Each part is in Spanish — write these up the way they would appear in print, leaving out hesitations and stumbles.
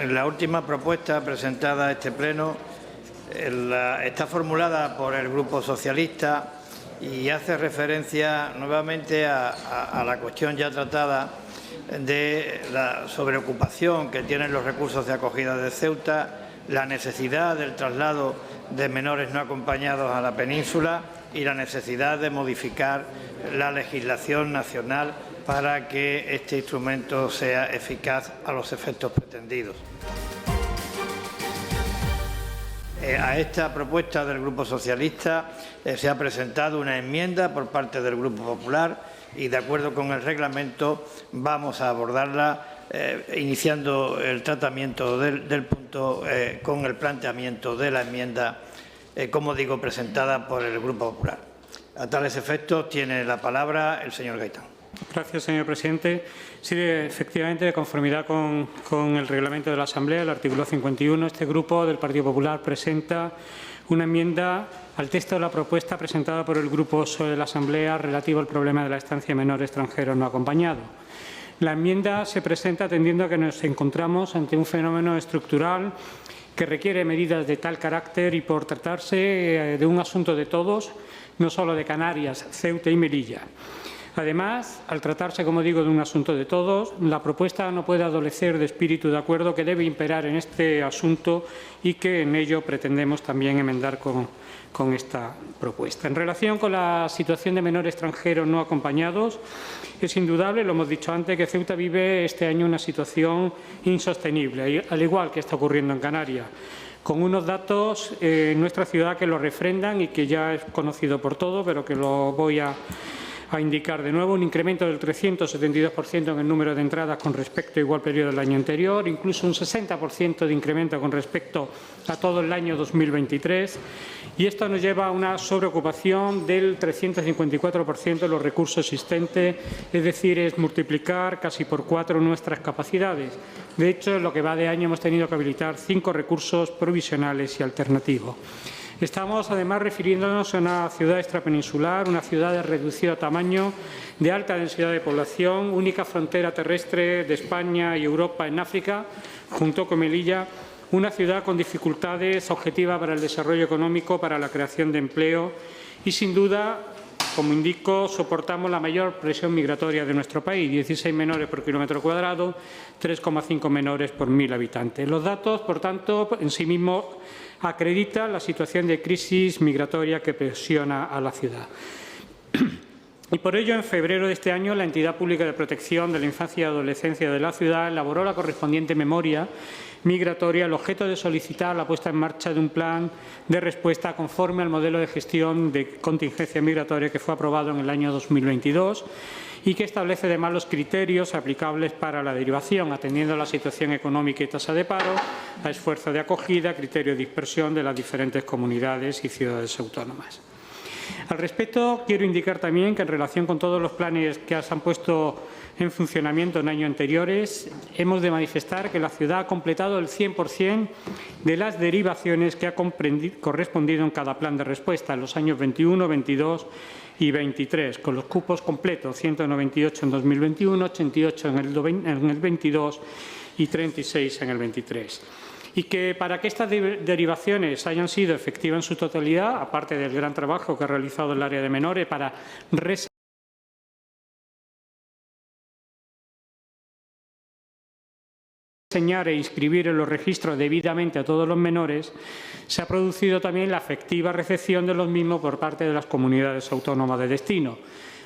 La última propuesta presentada a este Pleno está formulada por el Grupo Socialista y hace referencia nuevamente a la cuestión ya tratada de la sobreocupación que tienen los recursos de acogida de Ceuta, la necesidad del traslado de menores no acompañados a la península y la necesidad de modificar la legislación nacional para que este instrumento sea eficaz a los efectos pretendidos. A esta propuesta del Grupo Socialista se ha presentado una enmienda por parte del Grupo Popular y, de acuerdo con el reglamento, vamos a abordarla iniciando el tratamiento del punto con el planteamiento de la enmienda, como digo, presentada por el Grupo Popular. A tales efectos tiene la palabra el señor Gaitán. Gracias, señor presidente. Sí, efectivamente, de conformidad con el reglamento de la Asamblea, el artículo 51, este Grupo del Partido Popular presenta una enmienda al texto de la propuesta presentada por el Grupo de la Asamblea relativa al problema de la estancia de menor extranjero no acompañado. La enmienda se presenta atendiendo a que nos encontramos ante un fenómeno estructural que requiere medidas de tal carácter y por tratarse de un asunto de todos, no solo de Canarias, Ceuta y Melilla. Además, al tratarse, como digo, de un asunto de todos, la propuesta no puede adolecer de espíritu de acuerdo que debe imperar en este asunto y que en ello pretendemos también enmendar con esta propuesta. En relación con la situación de menores extranjeros no acompañados, es indudable, lo hemos dicho antes, que Ceuta vive este año una situación insostenible, al igual que está ocurriendo en Canarias, con unos datos en nuestra ciudad que lo refrendan y que ya es conocido por todos, pero que lo voy a indicar de nuevo: un incremento del 372% en el número de entradas con respecto a igual periodo del año anterior, incluso un 60% de incremento con respecto a todo el año 2023, y esto nos lleva a una sobreocupación del 354% de los recursos existentes, es decir, es multiplicar casi por 4 nuestras capacidades. De hecho, en lo que va de año hemos tenido que habilitar 5 recursos provisionales y alternativos. Estamos, además, refiriéndonos a una ciudad extrapeninsular, una ciudad de reducido tamaño, de alta densidad de población, única frontera terrestre de España y Europa en África, junto con Melilla, una ciudad con dificultades objetivas para el desarrollo económico, para la creación de empleo y, sin duda, como indico, soportamos la mayor presión migratoria de nuestro país: 16 menores por kilómetro cuadrado, 3,5 menores por 1.000 habitantes. Los datos, por tanto, en sí mismos acreditan la situación de crisis migratoria que presiona a la ciudad. Y por ello, en febrero de este año, la Entidad Pública de Protección de la Infancia y Adolescencia de la ciudad elaboró la correspondiente memoria migratoria, el objeto de solicitar la puesta en marcha de un plan de respuesta conforme al modelo de gestión de contingencia migratoria que fue aprobado en el año 2022 y que establece además los criterios aplicables para la derivación, atendiendo a la situación económica y tasa de paro, a esfuerzo de acogida, criterio de dispersión de las diferentes comunidades y ciudades autónomas. Al respecto, quiero indicar también que, en relación con todos los planes que se han puesto en funcionamiento en años anteriores, hemos de manifestar que la ciudad ha completado el 100% de las derivaciones que ha correspondido en cada plan de respuesta en los años 21, 22 y 23, con los cupos completos: 198 en 2021, 88 en el 22 y 36 en el 23. Y que para que estas derivaciones hayan sido efectivas en su totalidad, aparte del gran trabajo que ha realizado el área de menores para reseñar e inscribir en los registros debidamente a todos los menores, se ha producido también la efectiva recepción de los mismos por parte de las comunidades autónomas de destino,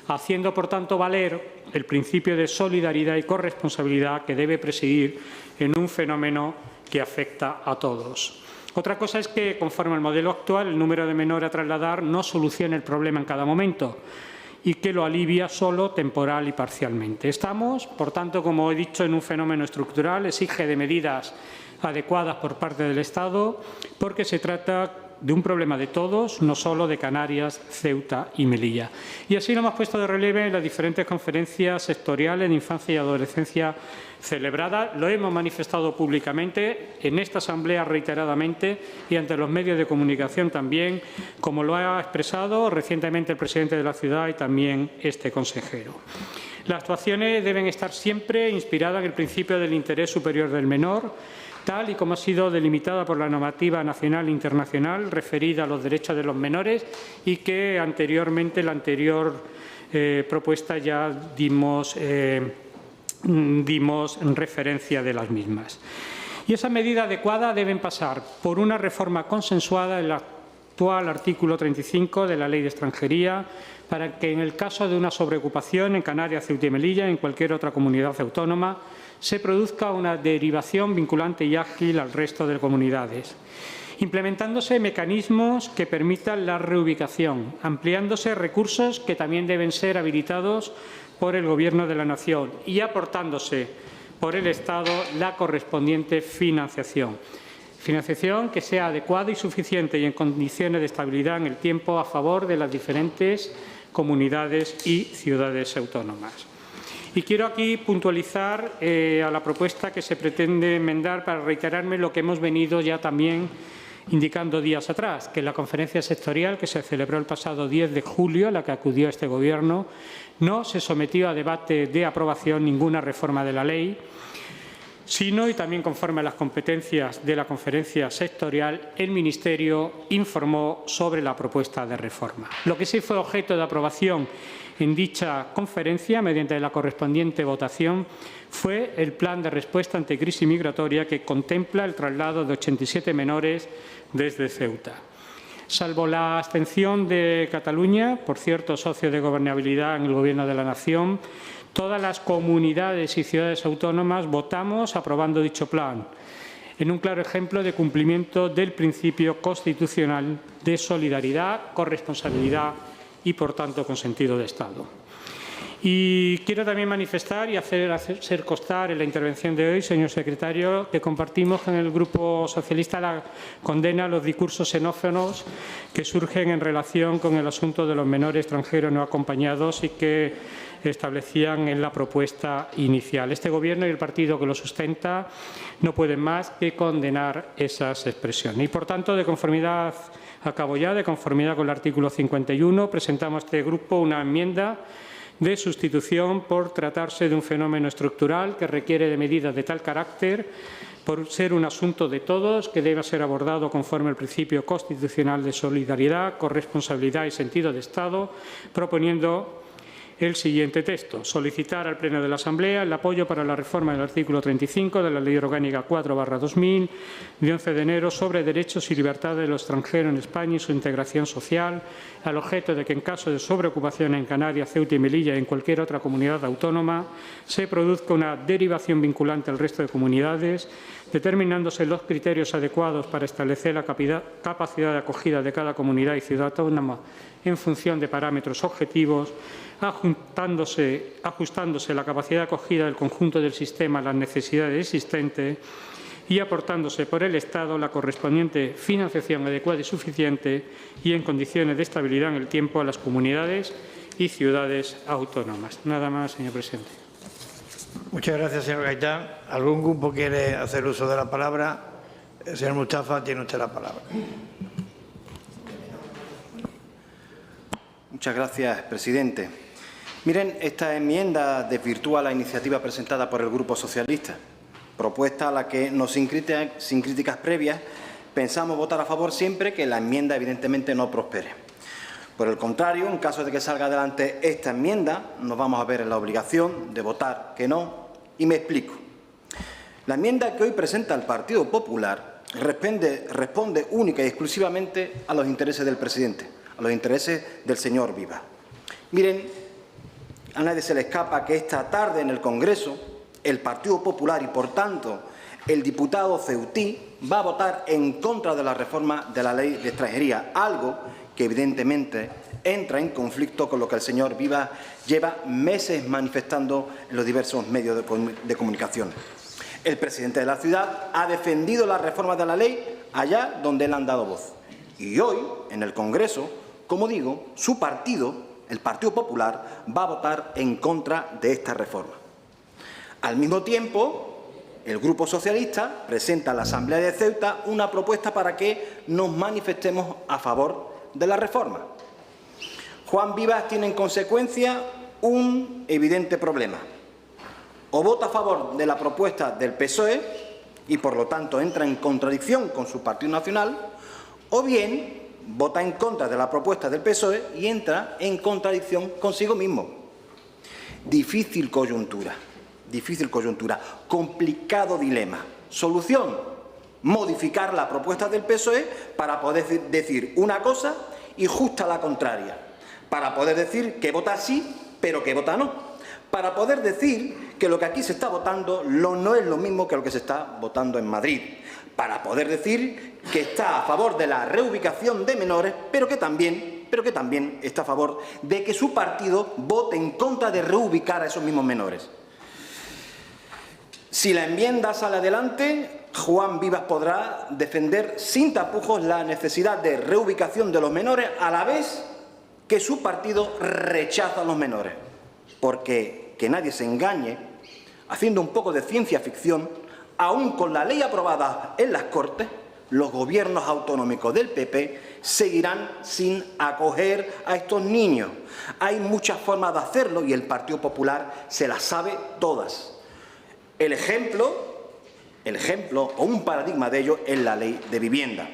haciendo, por tanto, valer el principio de solidaridad y corresponsabilidad que debe presidir en un fenómeno que afecta a todos. Otra cosa es que, conforme al modelo actual, el número de menores a trasladar no soluciona el problema en cada momento y que lo alivia solo temporal y parcialmente. Estamos, por tanto, como he dicho, en un fenómeno estructural, exige de medidas adecuadas por parte del Estado, porque se trata de un problema de todos, no solo de Canarias, Ceuta y Melilla. Y así lo hemos puesto de relieve en las diferentes conferencias sectoriales de infancia y adolescencia celebradas. Lo hemos manifestado públicamente en esta Asamblea reiteradamente y ante los medios de comunicación también, como lo ha expresado recientemente el presidente de la ciudad y también este consejero. Las actuaciones deben estar siempre inspiradas en el principio del interés superior del menor, tal y como ha sido delimitada por la normativa nacional e internacional referida a los derechos de los menores y que anteriormente, la anterior propuesta, ya dimos referencia de las mismas. Y esa medida adecuada deben pasar por una reforma consensuada en el actual artículo 35 de la Ley de Extranjería, para que en el caso de una sobreocupación en Canarias, Ceuta y Melilla, en cualquier otra comunidad autónoma, se produzca una derivación vinculante y ágil al resto de comunidades, implementándose mecanismos que permitan la reubicación, ampliándose recursos que también deben ser habilitados por el Gobierno de la Nación y aportándose por el Estado la correspondiente financiación. Financiación que sea adecuada y suficiente y en condiciones de estabilidad en el tiempo a favor de las diferentes comunidades y ciudades autónomas. Y quiero aquí puntualizar a la propuesta que se pretende enmendar para reiterarme lo que hemos venido ya también indicando días atrás, que la conferencia sectorial que se celebró el pasado 10 de julio, a la que acudió este Gobierno, no se sometió a debate de aprobación ninguna reforma de la ley, sino, y también conforme a las competencias de la conferencia sectorial, el Ministerio informó sobre la propuesta de reforma. Lo que sí fue objeto de aprobación en dicha conferencia, mediante la correspondiente votación, fue el Plan de Respuesta ante Crisis Migratoria, que contempla el traslado de 87 menores desde Ceuta. Salvo la abstención de Cataluña, por cierto, socio de gobernabilidad en el Gobierno de la Nación, todas las comunidades y ciudades autónomas votamos aprobando dicho plan, en un claro ejemplo de cumplimiento del principio constitucional de solidaridad, corresponsabilidad y, por tanto, con sentido de Estado. Y quiero también manifestar y hacer constar en la intervención de hoy, señor secretario, que compartimos en el Grupo Socialista la condena a los discursos xenófobos que surgen en relación con el asunto de los menores extranjeros no acompañados y que establecían en la propuesta inicial. Este Gobierno y el partido que lo sustenta no pueden más que condenar esas expresiones. Y, por tanto, de conformidad con el artículo 51, presentamos a este Grupo una enmienda de sustitución por tratarse de un fenómeno estructural que requiere de medidas de tal carácter, por ser un asunto de todos, que debe ser abordado conforme al principio constitucional de solidaridad, corresponsabilidad y sentido de Estado, proponiendo el siguiente texto: solicitar al Pleno de la Asamblea el apoyo para la reforma del artículo 35 de la Ley Orgánica 4/2000 de 11 de enero sobre derechos y libertades de los extranjeros en España y su integración social, al objeto de que en caso de sobreocupación en Canarias, Ceuta y Melilla y en cualquier otra comunidad autónoma se produzca una derivación vinculante al resto de comunidades, determinándose los criterios adecuados para establecer la capacidad de acogida de cada comunidad y ciudad autónoma en función de parámetros objetivos, ajustándose la capacidad de acogida del conjunto del sistema a las necesidades existentes y aportándose por el Estado la correspondiente financiación adecuada y suficiente y en condiciones de estabilidad en el tiempo a las comunidades y ciudades autónomas. Nada más, señor presidente. Muchas gracias, señor Gaitán. ¿Algún grupo quiere hacer uso de la palabra? El señor Mustafa, tiene usted la palabra. Muchas gracias, presidente. Miren, esta enmienda desvirtúa la iniciativa presentada por el Grupo Socialista, propuesta a la que, sin críticas previas, pensamos votar a favor siempre que la enmienda evidentemente no prospere. Por el contrario, en caso de que salga adelante esta enmienda, nos vamos a ver en la obligación de votar que no, y me explico. La enmienda que hoy presenta el Partido Popular responde única y exclusivamente a los intereses del presidente, a los intereses del señor Viva. Miren, a nadie se le escapa que esta tarde en el Congreso el Partido Popular y, por tanto, el diputado ceutí va a votar en contra de la reforma de la Ley de Extranjería, algo que evidentemente entra en conflicto con lo que el señor Viva lleva meses manifestando en los diversos medios de comunicación. El presidente de la ciudad ha defendido la reforma de la ley allá donde le han dado voz. Y hoy, en el Congreso, como digo, su partido, el Partido Popular, va a votar en contra de esta reforma. Al mismo tiempo, el Grupo Socialista presenta a la Asamblea de Ceuta una propuesta para que nos manifestemos a favor de la reforma. Juan Vivas tiene en consecuencia un evidente problema. O vota a favor de la propuesta del PSOE y por lo tanto entra en contradicción con su partido nacional, o bien vota en contra de la propuesta del PSOE y entra en contradicción consigo mismo. Difícil coyuntura, complicado dilema. Solución: modificar la propuesta del PSOE para poder decir una cosa y justa la contraria, para poder decir que vota sí, pero que vota no, para poder decir que lo que aquí se está votando no es lo mismo que lo que se está votando en Madrid, para poder decir que está a favor de la reubicación de menores, pero que también está a favor de que su partido vote en contra de reubicar a esos mismos menores. Si la enmienda sale adelante, Juan Vivas podrá defender sin tapujos la necesidad de reubicación de los menores, a la vez que su partido rechaza a los menores. Porque, que nadie se engañe, haciendo un poco de ciencia ficción, aún con la ley aprobada en las Cortes, los gobiernos autonómicos del PP seguirán sin acoger a estos niños. Hay muchas formas de hacerlo y el Partido Popular se las sabe todas. El ejemplo o un paradigma de ello es la Ley de Vivienda.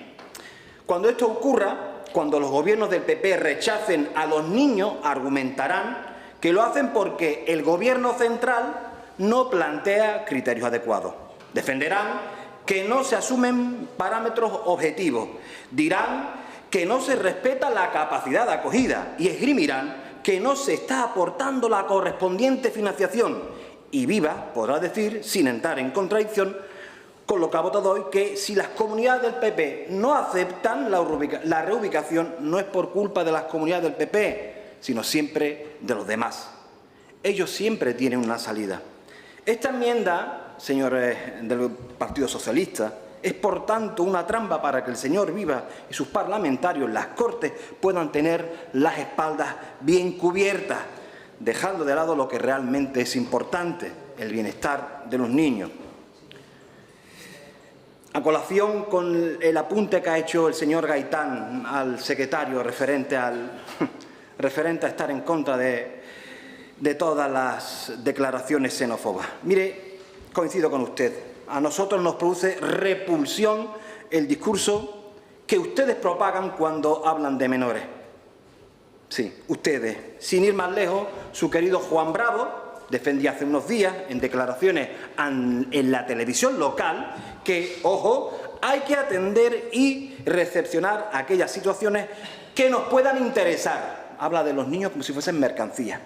Cuando esto ocurra, cuando los gobiernos del PP rechacen a los niños, argumentarán que lo hacen porque el Gobierno central no plantea criterios adecuados. Defenderán que no se asumen parámetros objetivos. Dirán que no se respeta la capacidad de acogida y esgrimirán que no se está aportando la correspondiente financiación. Y Vivas podrá decir, sin entrar en contradicción con lo que ha votado hoy, que si las comunidades del PP no aceptan la reubicación, no es por culpa de las comunidades del PP, sino siempre de los demás. Ellos siempre tienen una salida. Esta enmienda, señores del Partido Socialista, es por tanto una trampa para que el señor Vivas y sus parlamentarios en las Cortes puedan tener las espaldas bien cubiertas, dejando de lado lo que realmente es importante, el bienestar de los niños. A colación con el apunte que ha hecho el señor Gaitán al secretario referente a estar en contra de todas las declaraciones xenófobas. Mire, coincido con usted, a nosotros nos produce repulsión el discurso que ustedes propagan cuando hablan de menores. Sí, ustedes. Sin ir más lejos, su querido Juan Bravo defendía hace unos días en declaraciones en la televisión local que, ojo, hay que atender y recepcionar aquellas situaciones que nos puedan interesar. Habla de los niños como si fuesen mercancía.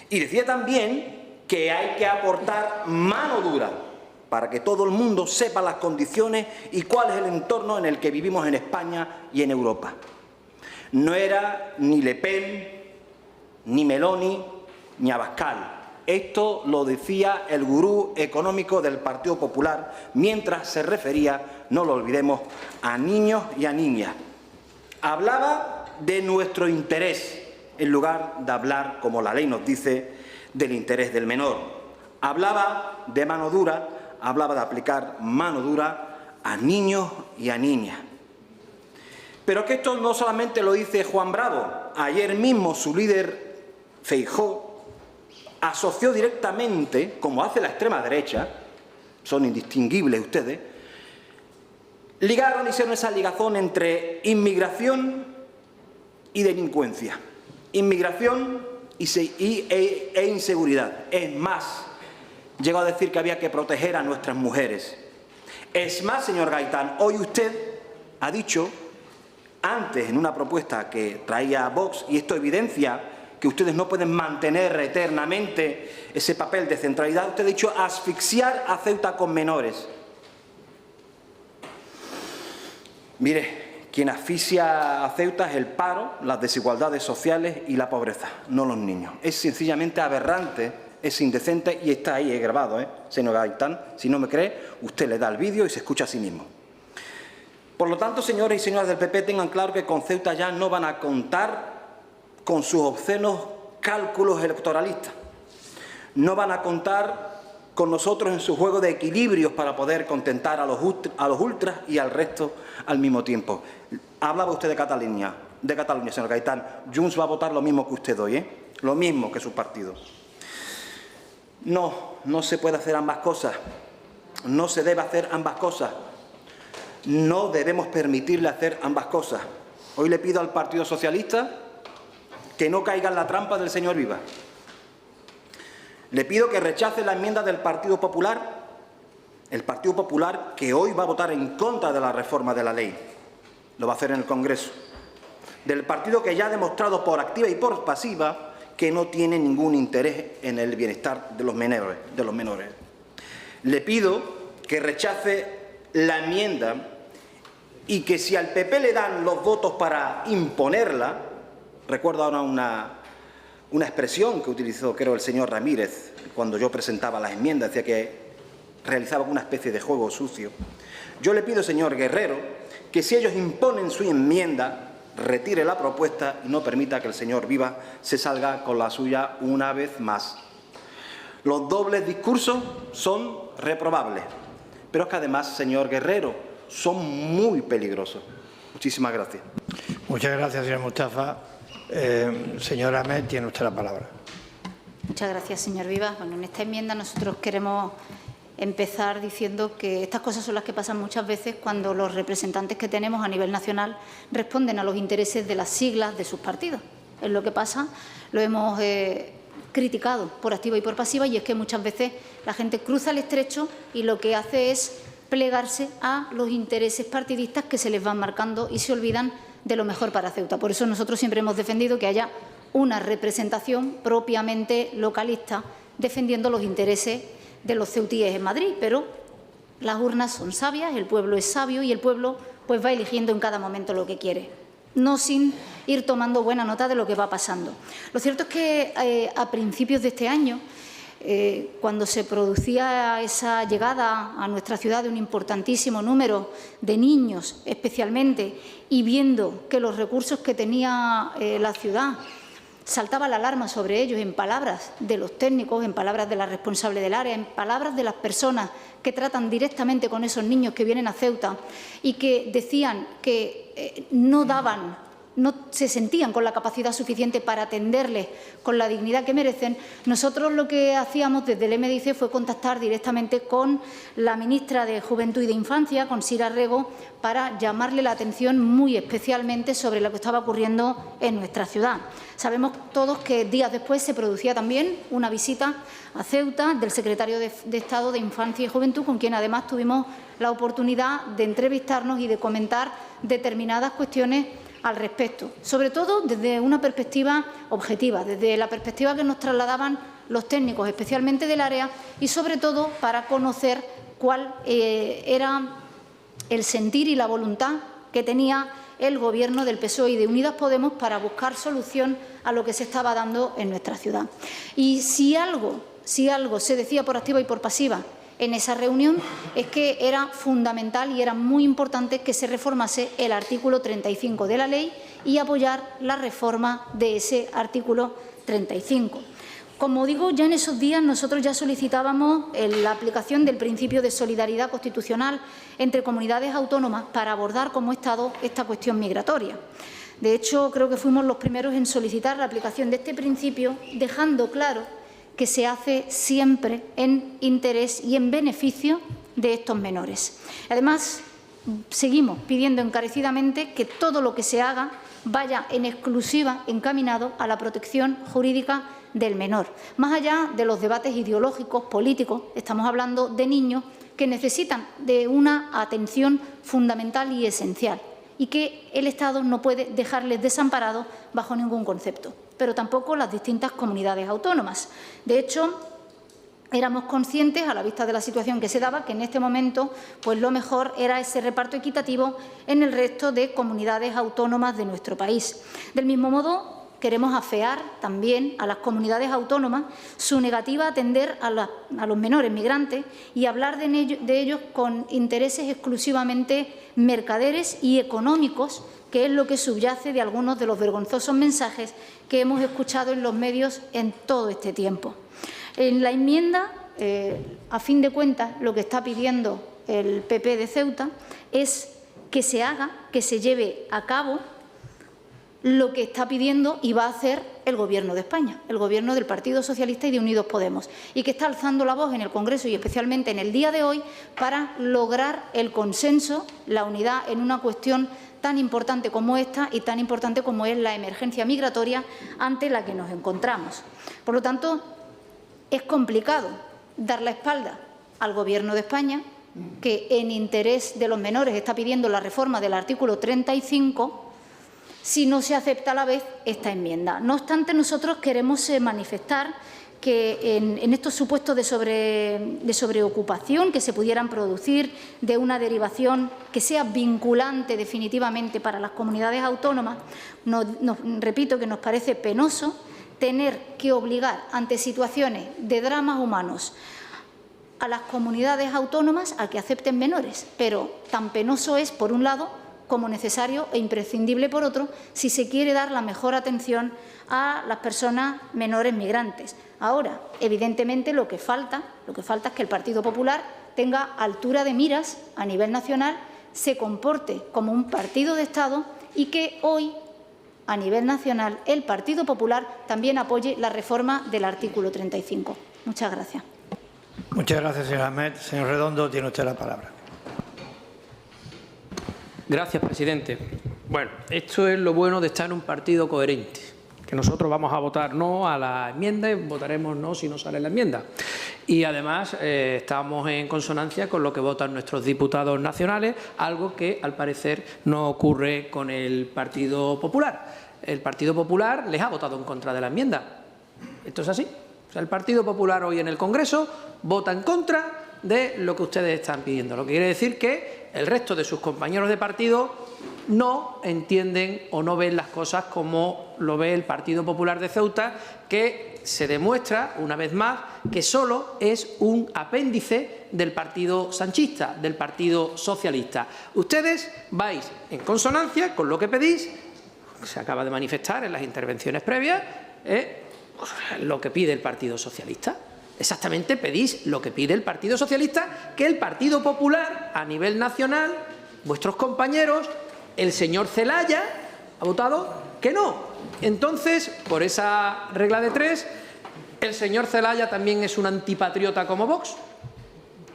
Y decía también que hay que aportar mano dura para que todo el mundo sepa las condiciones y cuál es el entorno en el que vivimos en España y en Europa. No era ni Le Pen, ni Meloni, ni Abascal. Esto lo decía el gurú económico del Partido Popular mientras se refería, no lo olvidemos, a niños y a niñas. Hablaba de nuestro interés en lugar de hablar, como la ley nos dice, del interés del menor. Hablaba de mano dura, hablaba de aplicar mano dura a niños y a niñas. Pero que esto no solamente lo dice Juan Bravo. Ayer mismo su líder, Feijóo, asoció directamente, como hace la extrema derecha, son indistinguibles ustedes, hicieron esa ligazón entre inmigración y delincuencia, inmigración e inseguridad. Es más, llegó a decir que había que proteger a nuestras mujeres. Es más, señor Gaitán, hoy usted ha dicho, antes en una propuesta que traía Vox, y esto evidencia que ustedes no pueden mantener eternamente ese papel de centralidad, usted ha dicho asfixiar a Ceuta con menores. Mire, quien asfixia a Ceuta es el paro, las desigualdades sociales y la pobreza, no los niños. Es sencillamente aberrante, es indecente y está ahí, grabado, señor Gaitán. Si no me cree, usted le da el vídeo y se escucha a sí mismo. Por lo tanto, señores y señoras del PP, tengan claro que con Ceuta ya no van a contar con sus obscenos cálculos electoralistas. No van a contar con nosotros en su juego de equilibrios para poder contentar a los ultras y al resto al mismo tiempo. Hablaba usted de Cataluña, señor Gaitán. Junts va a votar lo mismo que usted hoy, lo mismo que su partido. No se puede hacer ambas cosas. no se debe hacer ambas cosas. No debemos permitirle hacer ambas cosas. Hoy le pido al Partido Socialista que no caiga en la trampa del señor Viva. Le pido que rechace la enmienda del Partido Popular, el Partido Popular que hoy va a votar en contra de la reforma de la ley. Lo va a hacer en el Congreso. Del partido que ya ha demostrado por activa y por pasiva que no tiene ningún interés en el bienestar de los menores. Le pido que rechace la enmienda y que si al PP le dan los votos para imponerla, recuerdo ahora una expresión que utilizó, creo, el señor Ramírez cuando yo presentaba las enmiendas, decía que realizaba una especie de juego sucio. Yo le pido, señor Guerrero, que si ellos imponen su enmienda, retire la propuesta y no permita que el señor Viva se salga con la suya una vez más. Los dobles discursos son reprobables, pero es que además, señor Guerrero, son muy peligrosos. Muchísimas gracias. Muchas gracias, señor Mustafa. Señora Ahmed, tiene usted la palabra. Muchas gracias, señor Viva. Bueno, en esta enmienda nosotros queremos empezar diciendo que estas cosas son las que pasan muchas veces cuando los representantes que tenemos a nivel nacional responden a los intereses de las siglas de sus partidos. Es lo que pasa, lo hemos criticado por activa y por pasiva, y es que muchas veces la gente cruza el estrecho y lo que hace es plegarse a los intereses partidistas que se les van marcando y se olvidan de lo mejor para Ceuta. Por eso nosotros siempre hemos defendido que haya una representación propiamente localista defendiendo los intereses de los ceutíes en Madrid, pero las urnas son sabias, el pueblo es sabio y el pueblo pues va eligiendo en cada momento lo que quiere, no sin ir tomando buena nota de lo que va pasando. Lo cierto es que a principios de este año, cuando se producía esa llegada a nuestra ciudad de un importantísimo número de niños especialmente, y viendo que los recursos que tenía la ciudad saltaba la alarma sobre ellos, en palabras de los técnicos, en palabras de la responsable del área, en palabras de las personas que tratan directamente con esos niños que vienen a Ceuta y que decían que no se sentían con la capacidad suficiente para atenderles con la dignidad que merecen, nosotros lo que hacíamos desde el MDIC fue contactar directamente con la ministra de Juventud y de Infancia, con Sira Rego, para llamarle la atención muy especialmente sobre lo que estaba ocurriendo en nuestra ciudad. Sabemos todos que días después se producía también una visita a Ceuta del secretario de Estado de Infancia y Juventud, con quien además tuvimos la oportunidad de entrevistarnos y de comentar determinadas cuestiones al respecto, sobre todo desde una perspectiva objetiva, desde la perspectiva que nos trasladaban los técnicos, especialmente del área, y sobre todo para conocer cuál era el sentir y la voluntad que tenía el Gobierno del PSOE y de Unidas Podemos para buscar solución a lo que se estaba dando en nuestra ciudad. Y si algo se decía por activa y por pasiva en esa reunión, es que era fundamental y era muy importante que se reformase el artículo 35 de la ley y apoyar la reforma de ese artículo 35. Como digo, ya en esos días nosotros ya solicitábamos la aplicación del principio de solidaridad constitucional entre comunidades autónomas para abordar como Estado esta cuestión migratoria. De hecho, creo que fuimos los primeros en solicitar la aplicación de este principio, dejando claro que se hace siempre en interés y en beneficio de estos menores. Además, seguimos pidiendo encarecidamente que todo lo que se haga vaya en exclusiva encaminado a la protección jurídica del menor. Más allá de los debates ideológicos, políticos, estamos hablando de niños que necesitan de una atención fundamental y esencial y que el Estado no puede dejarles desamparados bajo ningún concepto, pero tampoco las distintas comunidades autónomas. De hecho, éramos conscientes, a la vista de la situación que se daba, que en este momento pues lo mejor era ese reparto equitativo en el resto de comunidades autónomas de nuestro país. Del mismo modo, queremos afear también a las comunidades autónomas su negativa a atender a los menores migrantes y hablar de ellos con intereses exclusivamente mercaderes y económicos, que es lo que subyace de algunos de los vergonzosos mensajes que hemos escuchado en los medios en todo este tiempo. En la enmienda, a fin de cuentas, lo que está pidiendo el PP de Ceuta es que se haga, que se lleve a cabo lo que está pidiendo y va a hacer el Gobierno de España, el Gobierno del Partido Socialista y de Unidos Podemos, y que está alzando la voz en el Congreso y especialmente en el día de hoy para lograr el consenso, la unidad en una cuestión tan importante como esta y tan importante como es la emergencia migratoria ante la que nos encontramos. Por lo tanto, es complicado dar la espalda al Gobierno de España, que en interés de los menores está pidiendo la reforma del artículo 35, si no se acepta a la vez esta enmienda. No obstante, nosotros queremos manifestar que en estos supuestos de sobreocupación que se pudieran producir, de una derivación que sea vinculante definitivamente para las comunidades autónomas, repito que nos parece penoso tener que obligar ante situaciones de dramas humanos a las comunidades autónomas a que acepten menores, pero tan penoso es, por un lado, como necesario e imprescindible, por otro, si se quiere dar la mejor atención a las personas menores migrantes. Ahora, evidentemente, lo que falta es que el Partido Popular tenga altura de miras a nivel nacional, se comporte como un partido de Estado y que hoy, a nivel nacional, el Partido Popular también apoye la reforma del artículo 35. Muchas gracias. Muchas gracias, señor Ahmed. Señor Redondo, tiene usted la palabra. Gracias, presidente. Bueno, esto es lo bueno de estar en un partido coherente, que nosotros vamos a votar no a la enmienda y votaremos no si no sale la enmienda. Y además estamos en consonancia con lo que votan nuestros diputados nacionales, algo que al parecer no ocurre con el Partido Popular. El Partido Popular les ha votado en contra de la enmienda. Esto es así. O sea, el Partido Popular hoy en el Congreso vota en contra de lo que ustedes están pidiendo. Lo que quiere decir que el resto de sus compañeros de partido no entienden o no ven las cosas como lo ve el Partido Popular de Ceuta, que se demuestra, una vez más, que solo es un apéndice del Partido Sanchista, del Partido Socialista. Ustedes vais en consonancia con lo que pedís, se acaba de manifestar en las intervenciones previas, lo que pide el Partido Socialista. Exactamente pedís lo que pide el Partido Socialista, que el Partido Popular a nivel nacional, vuestros compañeros, el señor Zelaya ha votado que no. Entonces, por esa regla de tres, el señor Zelaya también es un antipatriota como Vox.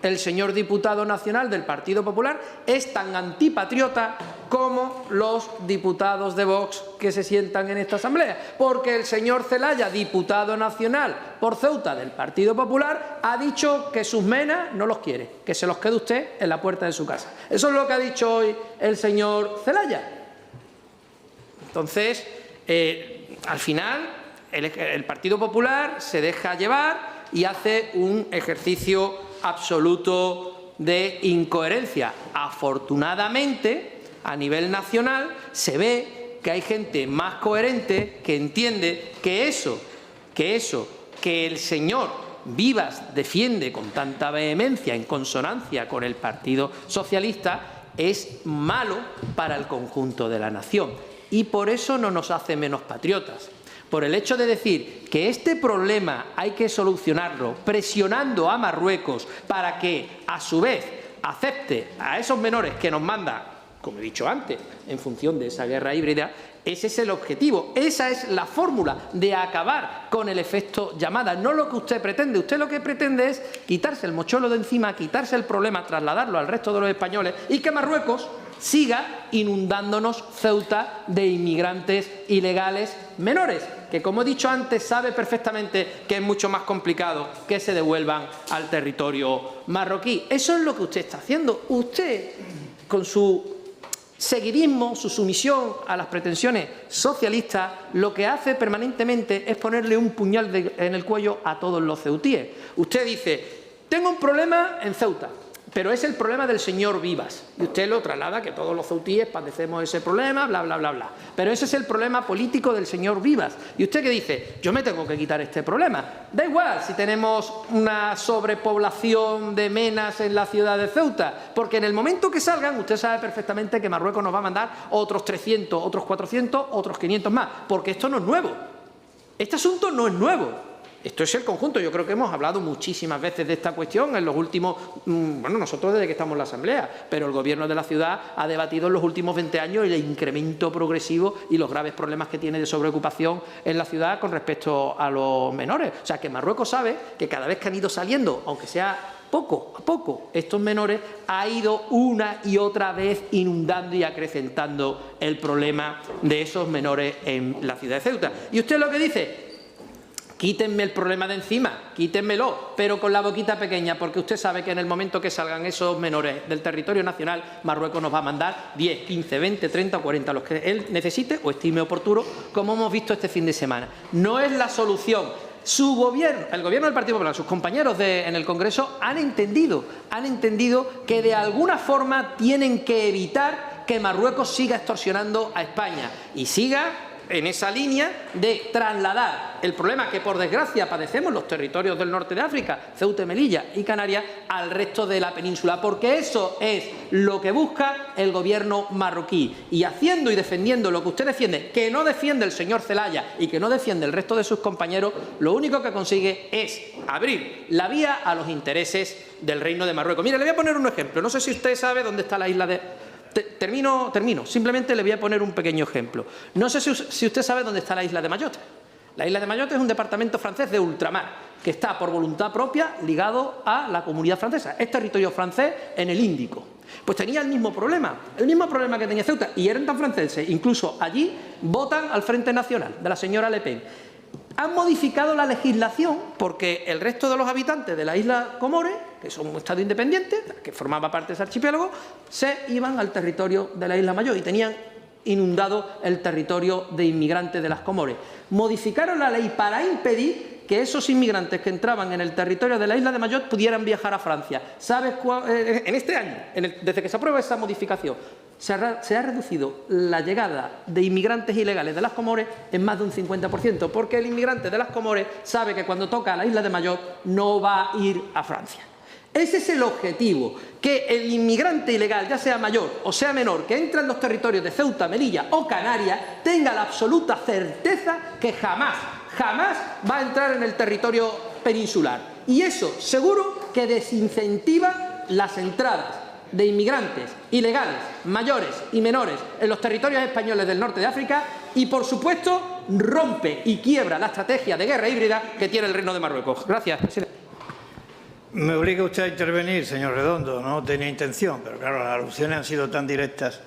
El señor diputado nacional del Partido Popular es tan antipatriota como los diputados de Vox que se sientan en esta asamblea, porque el señor Zelaya, diputado nacional por Ceuta del Partido Popular, ha dicho que sus menas no los quiere, que se los quede usted en la puerta de su casa. Eso es lo que ha dicho hoy el señor Zelaya. Entonces, al final, el Partido Popular se deja llevar y hace un ejercicio absoluto de incoherencia. Afortunadamente, a nivel nacional se ve que hay gente más coherente que entiende que eso que el señor Vivas defiende con tanta vehemencia en consonancia con el Partido Socialista es malo para el conjunto de la nación. Y por eso no nos hace menos patriotas. Por el hecho de decir que este problema hay que solucionarlo presionando a Marruecos para que, a su vez, acepte a esos menores que nos manda, como he dicho antes, en función de esa guerra híbrida, ese es el objetivo, esa es la fórmula de acabar con el efecto llamada, no lo que usted pretende. Usted lo que pretende es quitarse el mochuelo de encima, quitarse el problema, trasladarlo al resto de los españoles y que Marruecos siga inundándonos Ceuta de inmigrantes ilegales menores, que, como he dicho antes, sabe perfectamente que es mucho más complicado que se devuelvan al territorio marroquí. Eso es lo que usted está haciendo. Usted, con su seguidismo, su sumisión a las pretensiones socialistas, lo que hace permanentemente es ponerle un puñal en el cuello a todos los ceutíes. Usted dice, tengo un problema en Ceuta, pero es el problema del señor Vivas. Y usted lo traslada que todos los ceutíes padecemos ese problema, bla, bla, bla, bla. Pero ese es el problema político del señor Vivas. Y usted que dice, yo me tengo que quitar este problema. Da igual si tenemos una sobrepoblación de menas en la ciudad de Ceuta, porque en el momento que salgan, usted sabe perfectamente que Marruecos nos va a mandar otros 300, otros 400, otros 500 más, porque esto no es nuevo. Este asunto no es nuevo. Esto es el conjunto. Yo creo que hemos hablado muchísimas veces de esta cuestión en los últimos, bueno, nosotros desde que estamos en la Asamblea, pero el Gobierno de la ciudad ha debatido en los últimos 20 años el incremento progresivo y los graves problemas que tiene de sobreocupación en la ciudad con respecto a los menores. O sea, que Marruecos sabe que cada vez que han ido saliendo, aunque sea poco a poco, estos menores, ha ido una y otra vez inundando y acrecentando el problema de esos menores en la ciudad de Ceuta. Y usted lo que dice: quítenme el problema de encima, quítenmelo, pero con la boquita pequeña, porque usted sabe que en el momento que salgan esos menores del territorio nacional, Marruecos nos va a mandar 10, 15, 20, 30 o 40, los que él necesite o estime oportuno, como hemos visto este fin de semana. No es la solución. Su gobierno, el gobierno del Partido Popular, sus compañeros en el Congreso han entendido que de alguna forma tienen que evitar que Marruecos siga extorsionando a España y siga en esa línea de trasladar el problema que, por desgracia, padecemos los territorios del norte de África, Ceuta y Melilla y Canarias, al resto de la península, porque eso es lo que busca el gobierno marroquí. Y haciendo y defendiendo lo que usted defiende, que no defiende el señor Zelaya y que no defiende el resto de sus compañeros, lo único que consigue es abrir la vía a los intereses del Reino de Marruecos. Mire, le voy a poner un ejemplo. No sé si usted sabe dónde está la isla de... Termino. Simplemente le voy a poner un pequeño ejemplo. No sé si usted sabe dónde está la isla de Mayotte. La isla de Mayotte es un departamento francés de ultramar que está por voluntad propia ligado a la comunidad francesa. Es territorio francés en el Índico. Pues tenía el mismo problema que tenía Ceuta, y eran tan franceses. Incluso allí votan al Frente Nacional de la señora Le Pen. Han modificado la legislación porque el resto de los habitantes de la isla Comores, que son un estado independiente, que formaba parte de ese archipiélago, se iban al territorio de la isla Mayotte y tenían inundado el territorio de inmigrantes de las Comores. Modificaron la ley para impedir que esos inmigrantes que entraban en el territorio de la isla de Mayotte pudieran viajar a Francia. ¿Sabes cuál? En este año, desde que se aprueba esa modificación, se ha reducido la llegada de inmigrantes ilegales de las Comores en más de un 50%, porque el inmigrante de las Comores sabe que cuando toca a la isla de Mayotte no va a ir a Francia. Ese es el objetivo, que el inmigrante ilegal, ya sea mayor o sea menor, que entra en los territorios de Ceuta, Melilla o Canarias, tenga la absoluta certeza que jamás va a entrar en el territorio peninsular. Y eso seguro que desincentiva las entradas de inmigrantes ilegales, mayores y menores en los territorios españoles del norte de África y, por supuesto, rompe y quiebra la estrategia de guerra híbrida que tiene el Reino de Marruecos. Gracias, presidente. Me obliga usted a intervenir, señor Redondo. No tenía intención, pero claro, las alusiones han sido tan directas.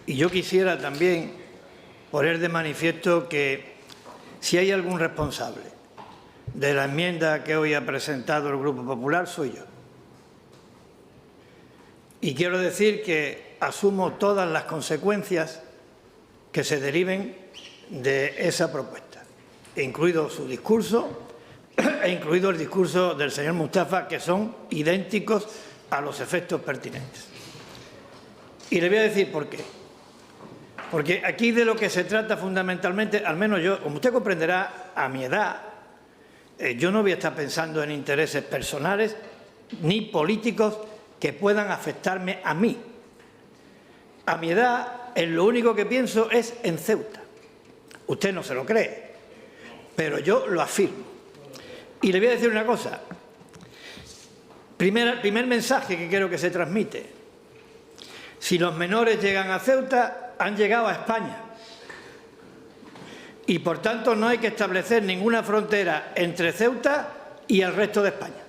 Y yo quisiera también poner de manifiesto que si hay algún responsable de la enmienda que hoy ha presentado el Grupo Popular, soy yo. Y quiero decir que asumo todas las consecuencias que se deriven de esa propuesta, incluido su discurso e incluido el discurso del señor Mustafa, que son idénticos a los efectos pertinentes. Y le voy a decir por qué. Porque aquí de lo que se trata fundamentalmente, al menos yo, como usted comprenderá, a mi edad, yo no voy a estar pensando en intereses personales ni políticos que puedan afectarme a mí. A mi edad, en lo único que pienso es en Ceuta. Usted no se lo cree, pero yo lo afirmo. Y le voy a decir una cosa. Primer mensaje que quiero que se transmite. Si los menores llegan a Ceuta, han llegado a España. Y, por tanto, no hay que establecer ninguna frontera entre Ceuta y el resto de España.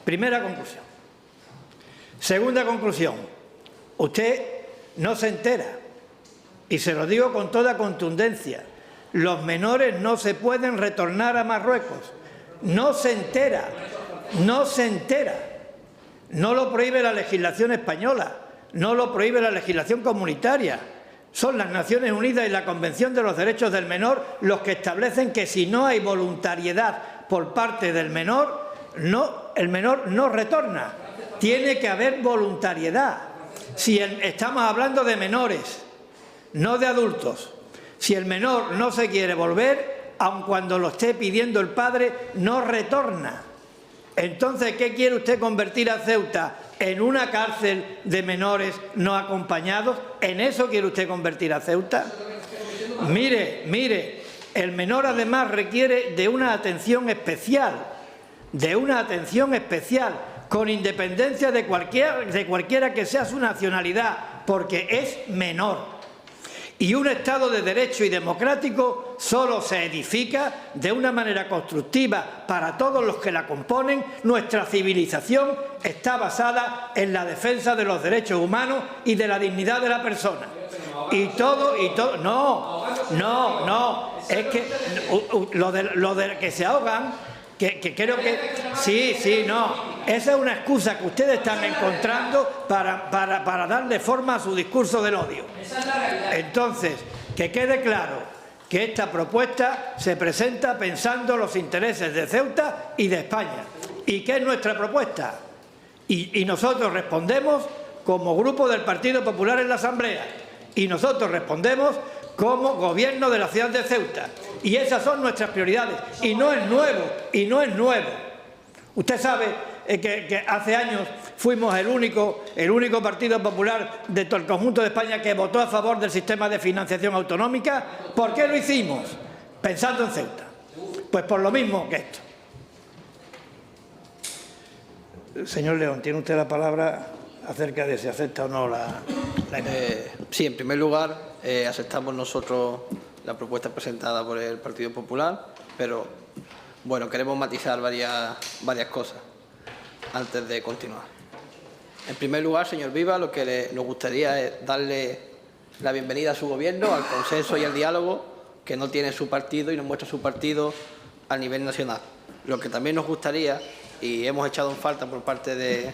Primera conclusión. Segunda conclusión. Usted no se entera. Y se lo digo con toda contundencia. Los menores no se pueden retornar a Marruecos. No se entera. No se entera. No lo prohíbe la legislación española. No lo prohíbe la legislación comunitaria. Son las Naciones Unidas y la Convención de los Derechos del Menor los que establecen que si no hay voluntariedad por parte del menor, el menor no retorna. Tiene que haber voluntariedad. Si estamos hablando de menores, no de adultos. Si el menor no se quiere volver, aun cuando lo esté pidiendo el padre, no retorna. Entonces, ¿qué quiere usted convertir a Ceuta? ¿En una cárcel de menores no acompañados? ¿En eso quiere usted convertir a Ceuta? Mire, El menor, además, requiere de una atención especial, con independencia de cualquiera que sea su nacionalidad, porque es menor. Y un Estado de Derecho y democrático solo se edifica de una manera constructiva para todos los que la componen. Nuestra civilización está basada en la defensa de los derechos humanos y de la dignidad de la persona. No, es que lo de que se ahogan, que creo que sí, no. Esa es una excusa que ustedes están encontrando para darle forma a su discurso del odio. Entonces, que quede claro que esta propuesta se presenta pensando los intereses de Ceuta y de España. ¿Y qué es nuestra propuesta? Y nosotros respondemos como grupo del Partido Popular en la Asamblea. Y nosotros respondemos como Gobierno de la ciudad de Ceuta. Y esas son nuestras prioridades. Y no es nuevo. Usted sabe que hace años fuimos el único Partido Popular de todo el conjunto de España que votó a favor del sistema de financiación autonómica. ¿Por qué lo hicimos? Pensando en Ceuta. Pues por lo mismo que esto. Señor León, tiene usted la palabra acerca de si acepta o no la Sí, en primer lugar, aceptamos nosotros la propuesta presentada por el Partido Popular, pero bueno, queremos matizar varias cosas antes de continuar. En primer lugar, señor Viva, lo que nos gustaría es darle la bienvenida a su Gobierno, al consenso y al diálogo que no tiene su partido y nos muestra su partido a nivel nacional. Lo que también nos gustaría, y hemos echado en falta por parte de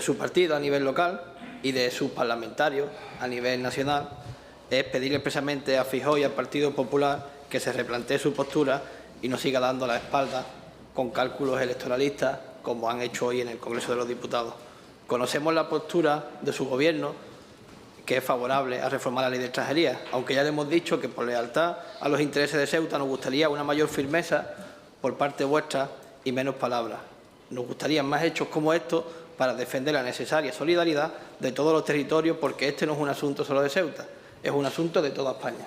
su partido a nivel local y de sus parlamentarios a nivel nacional, es pedirle expresamente a Feijóo y al Partido Popular que se replantee su postura y no siga dando la espalda con cálculos electoralistas como han hecho hoy en el Congreso de los Diputados. Conocemos la postura de su Gobierno, que es favorable a reformar la Ley de Extranjería, aunque ya le hemos dicho que por lealtad a los intereses de Ceuta nos gustaría una mayor firmeza por parte vuestra y menos palabras. Nos gustarían más hechos como estos para defender la necesaria solidaridad de todos los territorios, porque este no es un asunto solo de Ceuta, es un asunto de toda España.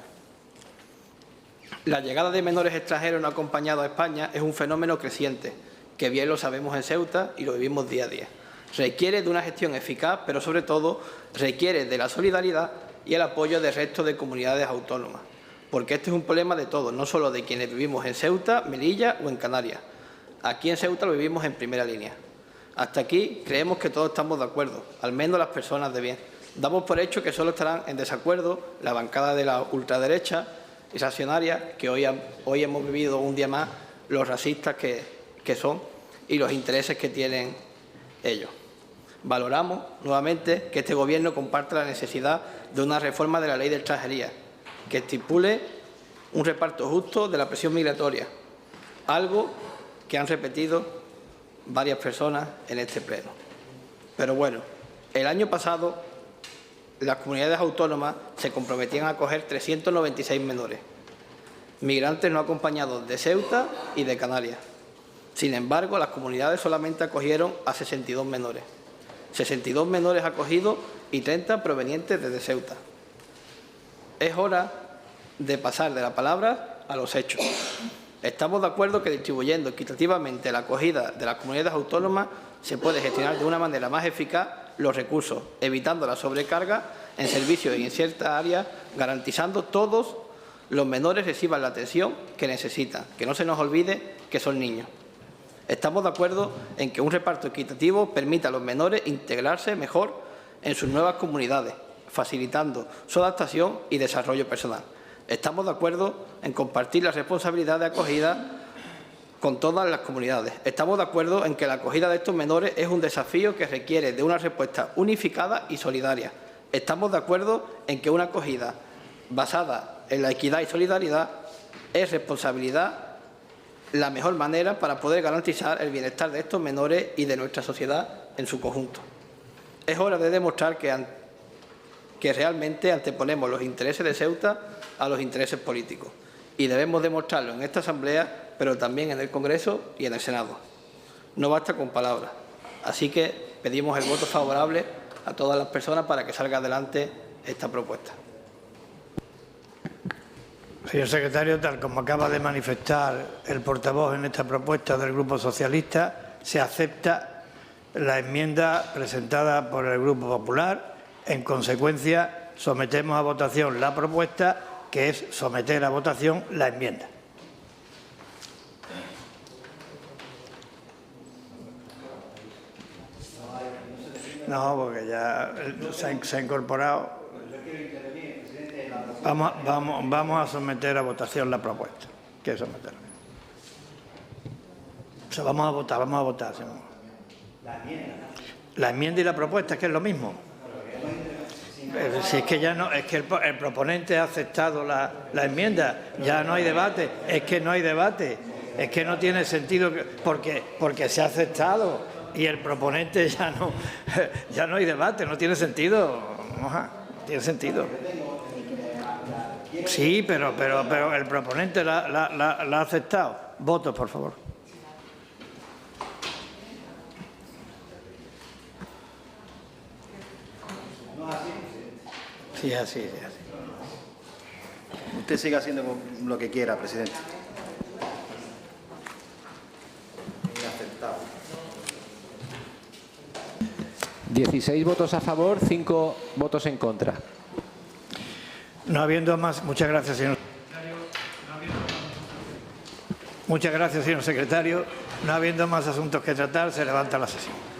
La llegada de menores extranjeros no acompañados a España es un fenómeno creciente, que bien lo sabemos en Ceuta y lo vivimos día a día. Requiere de una gestión eficaz, pero sobre todo requiere de la solidaridad y el apoyo del resto de comunidades autónomas, porque este es un problema de todos, no solo de quienes vivimos en Ceuta, Melilla o en Canarias. Aquí en Ceuta lo vivimos en primera línea. Hasta aquí creemos que todos estamos de acuerdo, al menos las personas de bien. Damos por hecho que solo estarán en desacuerdo la bancada de la ultraderecha y reaccionaria, que hoy hemos vivido un día más los racistas que son y los intereses que tienen ellos. Valoramos nuevamente que este Gobierno comparte la necesidad de una reforma de la Ley de Extranjería que estipule un reparto justo de la presión migratoria, algo que han repetido varias personas en este pleno. Pero bueno, el año pasado las comunidades autónomas se comprometían a acoger 396 menores, migrantes no acompañados de Ceuta y de Canarias. Sin embargo, las comunidades solamente acogieron a 62 menores. 62 menores acogidos y 30 provenientes desde Ceuta. Es hora de pasar de la palabra a los hechos. Estamos de acuerdo que distribuyendo equitativamente la acogida de las comunidades autónomas se puede gestionar de una manera más eficaz los recursos, evitando la sobrecarga en servicios y en ciertas áreas, garantizando todos los menores reciban la atención que necesitan, que no se nos olvide que son niños. Estamos de acuerdo en que un reparto equitativo permita a los menores integrarse mejor en sus nuevas comunidades, facilitando su adaptación y desarrollo personal. Estamos de acuerdo en compartir la responsabilidad de acogida con todas las comunidades. Estamos de acuerdo en que la acogida de estos menores es un desafío que requiere de una respuesta unificada y solidaria. Estamos de acuerdo en que una acogida basada en la equidad y solidaridad es responsabilidad la mejor manera para poder garantizar el bienestar de estos menores y de nuestra sociedad en su conjunto. Es hora de demostrar que realmente anteponemos los intereses de Ceuta a los intereses políticos, y debemos demostrarlo en esta Asamblea, pero también en el Congreso y en el Senado. No basta con palabras, así que pedimos el voto favorable a todas las personas para que salga adelante esta propuesta. Señor secretario, tal como acaba de manifestar el portavoz en esta propuesta del Grupo Socialista, se acepta la enmienda presentada por el Grupo Popular. En consecuencia, sometemos a votación la propuesta, que es someter a votación la enmienda. No, porque ya se ha incorporado. Vamos a someter a votación la propuesta. ¿Qué es someter? O sea, vamos a votar. Señor. La enmienda y la propuesta, es que es lo mismo. Si es que ya no, es que el proponente ha aceptado la enmienda, ya no hay debate, es que no hay debate, es que no tiene sentido porque se ha aceptado y el proponente ya no hay debate, no tiene sentido, no tiene sentido. Sí, pero el proponente la ha aceptado. Votos, por favor. Sí, así. Usted siga haciendo lo que quiera, presidente. Inaceptable. 16 votos a favor, 5 votos en contra. No habiendo más, muchas gracias, señor secretario. Muchas gracias, señor secretario. No habiendo más asuntos que tratar, se levanta la sesión.